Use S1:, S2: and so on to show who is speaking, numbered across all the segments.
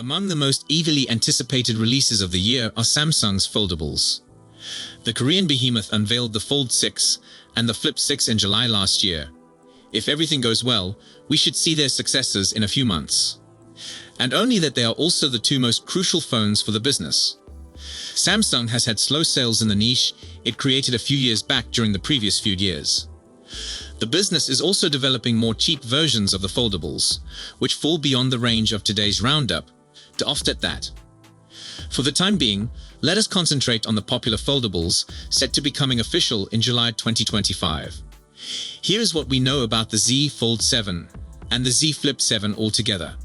S1: Among the most eagerly anticipated releases of the year are Samsung's foldables. The Korean behemoth unveiled the Fold 6 and the Flip 6 in July last year. If everything goes well, we should see their successors in a few months. And only that they are also the two most crucial phones for the business. Samsung has had slow sales in the niche it created a few years back during the previous few years. The business is also developing more cheap versions of the foldables, which fall beyond the range of today's roundup, to offset that. For the time being, let us concentrate on the popular foldables set to becoming official in July 2025. Here is what we know about the Z Fold 7 and the Z Flip 7 altogether.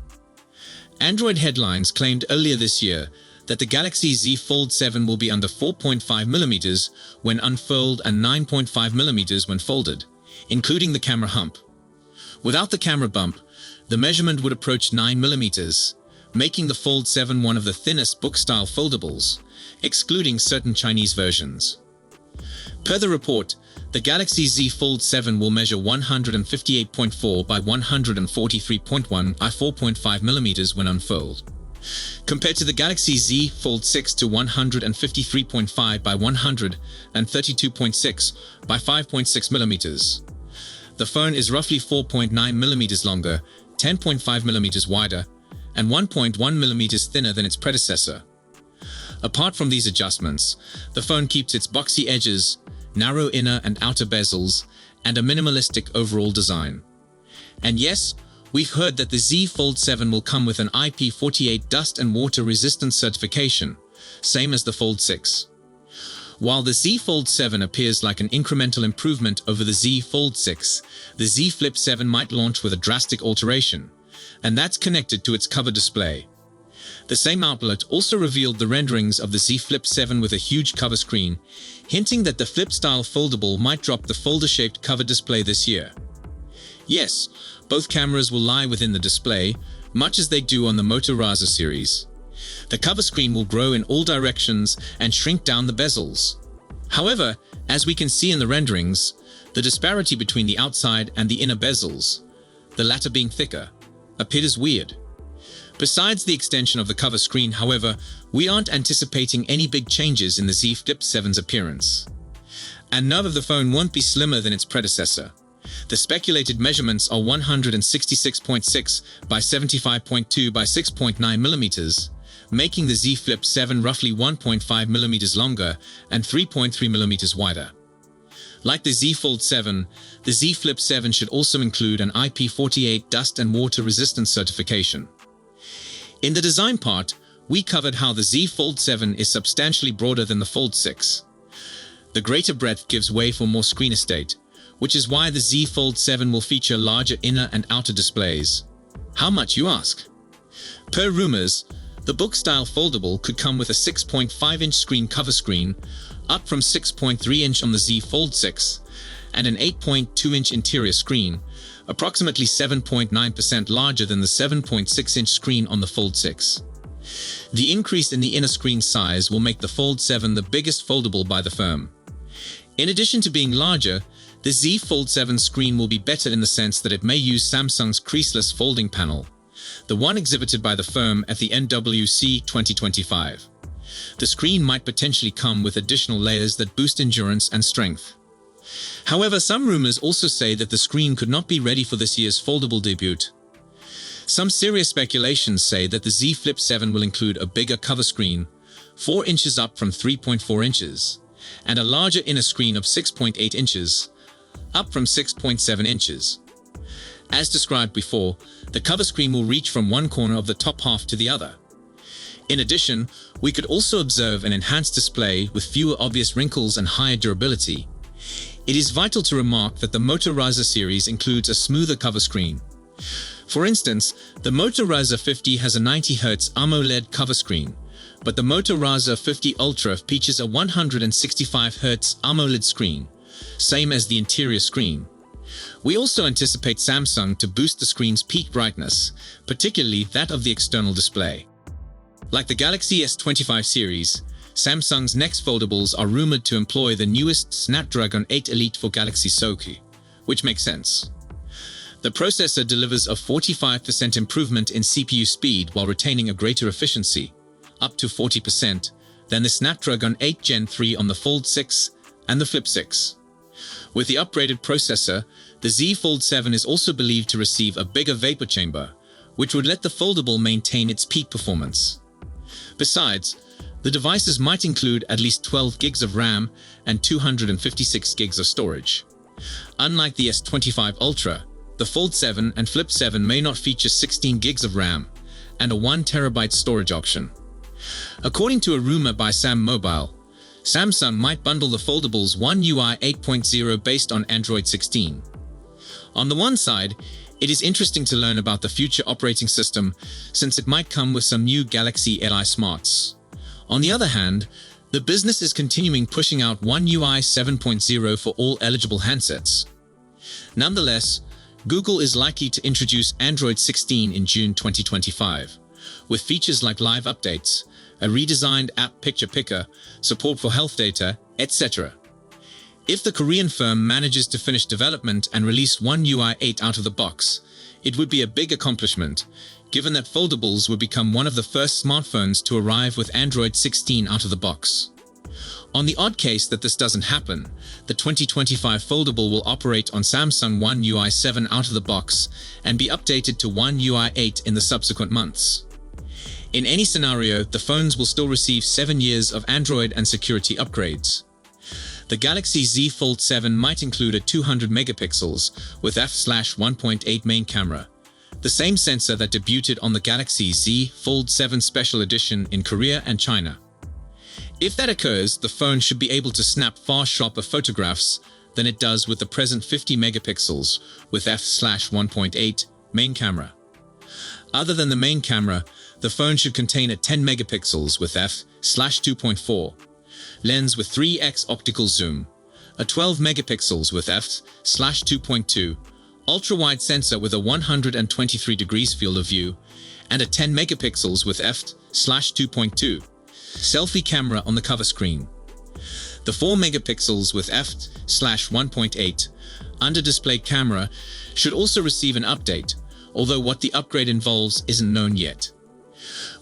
S1: Android headlines claimed earlier this year that the Galaxy Z Fold 7 will be under 4.5mm when unfurled and 9.5mm when folded, including the camera hump. Without the camera bump, the measurement would approach 9mm, making the Fold 7 one of the thinnest book-style foldables, excluding certain Chinese versions. Per the report, the Galaxy Z Fold 7 will measure 158.4 by 143.1 by 4.5mm when unfurled, compared to the Galaxy Z Fold 6 to 153.5 by 132.6 by 5.6mm. The phone is roughly 4.9mm longer, 10.5mm wider, and 1.1mm thinner than its predecessor. Apart from these adjustments, the phone keeps its boxy edges, narrow inner and outer bezels, and a minimalistic overall design. And yes, we've heard that the Z Fold 7 will come with an IP48 dust and water resistance certification, same as the Fold 6. While the Z Fold 7 appears like an incremental improvement over the Z Fold 6, the Z Flip 7 might launch with a drastic alteration, and that's connected to its cover display. The same outlet also revealed the renderings of the Z Flip 7 with a huge cover screen, hinting that the Flip-style foldable might drop the folder-shaped cover display this year. Yes, both cameras will lie within the display, much as they do on the Moto Razr series. The cover screen will grow in all directions and shrink down the bezels. However, as we can see in the renderings, the disparity between the outside and the inner bezels, the latter being thicker, appears weird. Besides the extension of the cover screen, however, we aren't anticipating any big changes in the Z Flip 7's appearance. And none of the phone won't be slimmer than its predecessor. The speculated measurements are 166.6 by 75.2 by 6.9mm, making the Z Flip 7 roughly 1.5mm longer and 3.3mm wider. Like the Z Fold 7, the Z Flip 7 should also include an IP48 dust and water resistance certification. In the design part, we covered how the Z Fold 7 is substantially broader than the Fold 6. The greater breadth gives way for more screen estate, which is why the Z Fold 7 will feature larger inner and outer displays. How much, you ask? Per rumors, the book-style foldable could come with a 6.5-inch screen cover screen, up from 6.3-inch on the Z Fold 6, and an 8.2-inch interior screen, approximately 7.9% larger than the 7.6-inch screen on the Fold 6. The increase in the inner screen size will make the Fold 7 the biggest foldable by the firm. In addition to being larger, the Z Fold 7 screen will be better in the sense that it may use Samsung's creaseless folding panel, the one exhibited by the firm at the MWC 2025. The screen might potentially come with additional layers that boost endurance and strength. However, some rumors also say that the screen could not be ready for this year's foldable debut. Some serious speculations say that the Z Flip 7 will include a bigger cover screen, 4 inches up from 3.4 inches, and a larger inner screen of 6.8 inches, up from 6.7 inches. As described before, the cover screen will reach from one corner of the top half to the other. In addition, we could also observe an enhanced display with fewer obvious wrinkles and higher durability. It is vital to remark that the Moto Razr series includes a smoother cover screen. For instance, the Moto Razr 50 has a 90Hz AMOLED cover screen, but the Moto Razr 50 Ultra features a 165Hz AMOLED screen, same as the interior screen. We also anticipate Samsung to boost the screen's peak brightness, particularly that of the external display. Like the Galaxy S25 series, Samsung's next foldables are rumored to employ the newest Snapdragon 8 Elite for Galaxy SoC, which makes sense. The processor delivers a 45% improvement in CPU speed while retaining a greater efficiency, up to 40%, than the Snapdragon 8 Gen 3 on the Fold 6 and the Flip 6. With the upgraded processor, the Z Fold 7 is also believed to receive a bigger vapor chamber, which would let the foldable maintain its peak performance. Besides, the devices might include at least 12 gigs of RAM and 256 gigs of storage. Unlike the S25 Ultra, the Fold 7 and Flip 7 may not feature 16 gigs of RAM and a 1 TB storage option. According to a rumor by Sam Mobile, Samsung might bundle the foldables One UI 8.0 based on Android 16. On the one side, it is interesting to learn about the future operating system since it might come with some new Galaxy AI smarts. On the other hand, the business is continuing pushing out One UI 7.0 for all eligible handsets. Nonetheless, Google is likely to introduce Android 16 in June 2025, with features like live updates, a redesigned app picture picker, support for health data, etc. If the Korean firm manages to finish development and release One UI 8 out of the box, it would be a big accomplishment, given that foldables would become one of the first smartphones to arrive with Android 16 out of the box. On the odd case that this doesn't happen, the 2025 foldable will operate on Samsung One UI 7 out of the box and be updated to One UI 8 in the subsequent months. In any scenario, the phones will still receive 7 years of Android and security upgrades. The Galaxy Z Fold 7 might include a 200 megapixels with f/1.8 main camera, the same sensor that debuted on the Galaxy Z Fold 7 Special Edition in Korea and China. If that occurs, the phone should be able to snap far sharper photographs than it does with the present 50 megapixels with f/1.8 main camera. Other than the main camera, the phone should contain a 10 megapixels with f/2.4 lens with 3x optical zoom, a 12 megapixels with f/2.2 ultra-wide sensor with a 123 degrees field of view, and a 10 megapixels with f/2.2 selfie camera on the cover screen. The 4 megapixels with f/1.8 under-display camera should also receive an update, although what the upgrade involves isn't known yet.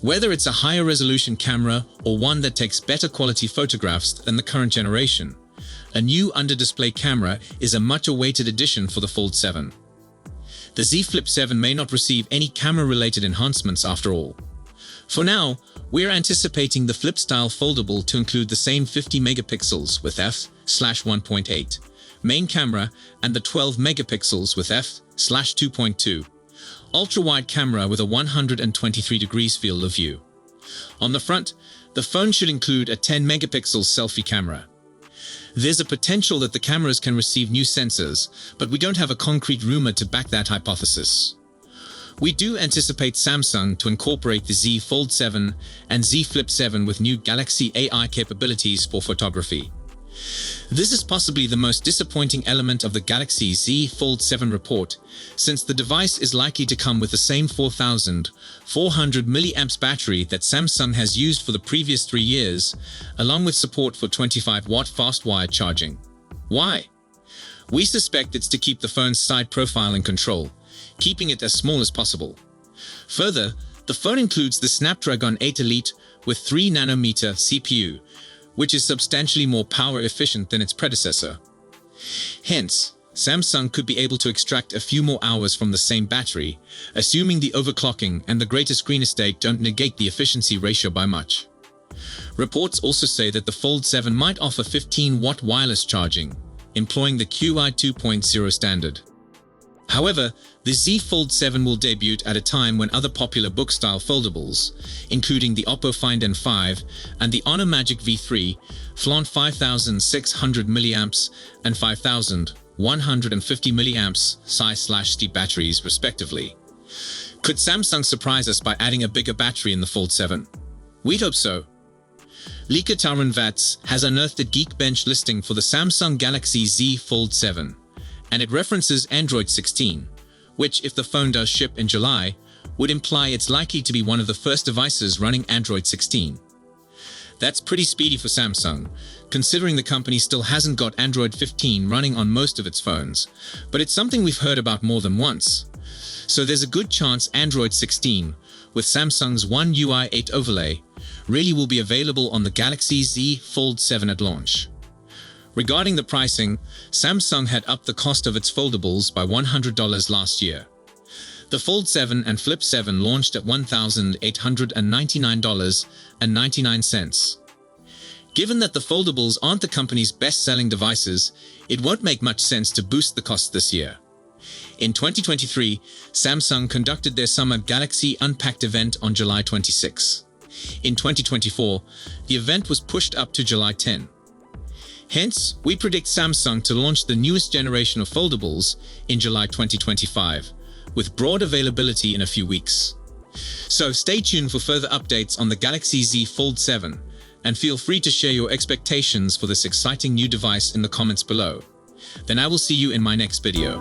S1: Whether it's a higher resolution camera or one that takes better quality photographs than the current generation, a new under-display camera is a much-awaited addition for the Fold 7. The Z Flip 7 may not receive any camera-related enhancements after all. For now, we're anticipating the Flip-style foldable to include the same 50 megapixels with f/1.8 main camera and the 12 megapixels with f/2.2 ultra-wide camera with a 123 degrees field of view. On the front, the phone should include a 10 megapixel selfie camera. There's a potential that the cameras can receive new sensors, but we don't have a concrete rumor to back that hypothesis. We do anticipate Samsung to incorporate the Z Fold 7 and Z Flip 7 with new Galaxy AI capabilities for photography. This is possibly the most disappointing element of the Galaxy Z Fold 7 report, since the device is likely to come with the same 4,400 mAh battery that Samsung has used for the previous 3 years, along with support for 25-watt fast-wired charging. Why? We suspect it's to keep the phone's side profile in control, keeping it as small as possible. Further, the phone includes the Snapdragon 8 Elite with 3nm CPU, which is substantially more power efficient than its predecessor. Hence, Samsung could be able to extract a few more hours from the same battery, assuming the overclocking and the greater screen estate don't negate the efficiency ratio by much. Reports also say that the Fold 7 might offer 15-watt wireless charging, employing the QI 2.0 standard. However, the Z Fold 7 will debut at a time when other popular book-style foldables, including the Oppo Find N5 and the Honor Magic V3, flaunt 5,600 mAh and 5,150 mAh size/steep batteries respectively. Could Samsung surprise us by adding a bigger battery in the Fold 7? We'd hope so. Leaker Taran Vats has unearthed a Geekbench listing for the Samsung Galaxy Z Fold 7, and it references Android 16, which, if the phone does ship in July, would imply it's likely to be one of the first devices running Android 16. That's pretty speedy for Samsung, considering the company still hasn't got Android 15 running on most of its phones, but it's something we've heard about more than once. So there's a good chance Android 16, with Samsung's One UI 8 overlay, really will be available on the Galaxy Z Fold 7 at launch. Regarding the pricing, Samsung had upped the cost of its foldables by $100 last year. The Fold 7 and Flip 7 launched at $1,899.99. Given that the foldables aren't the company's best-selling devices, it won't make much sense to boost the cost this year. In 2023, Samsung conducted their Summer Galaxy Unpacked event on July 26. In 2024, the event was pushed up to July 10. Hence, we predict Samsung to launch the newest generation of foldables in July 2025, with broad availability in a few weeks. So stay tuned for further updates on the Galaxy Z Fold 7, and feel free to share your expectations for this exciting new device in the comments below. Then I will see you in my next video.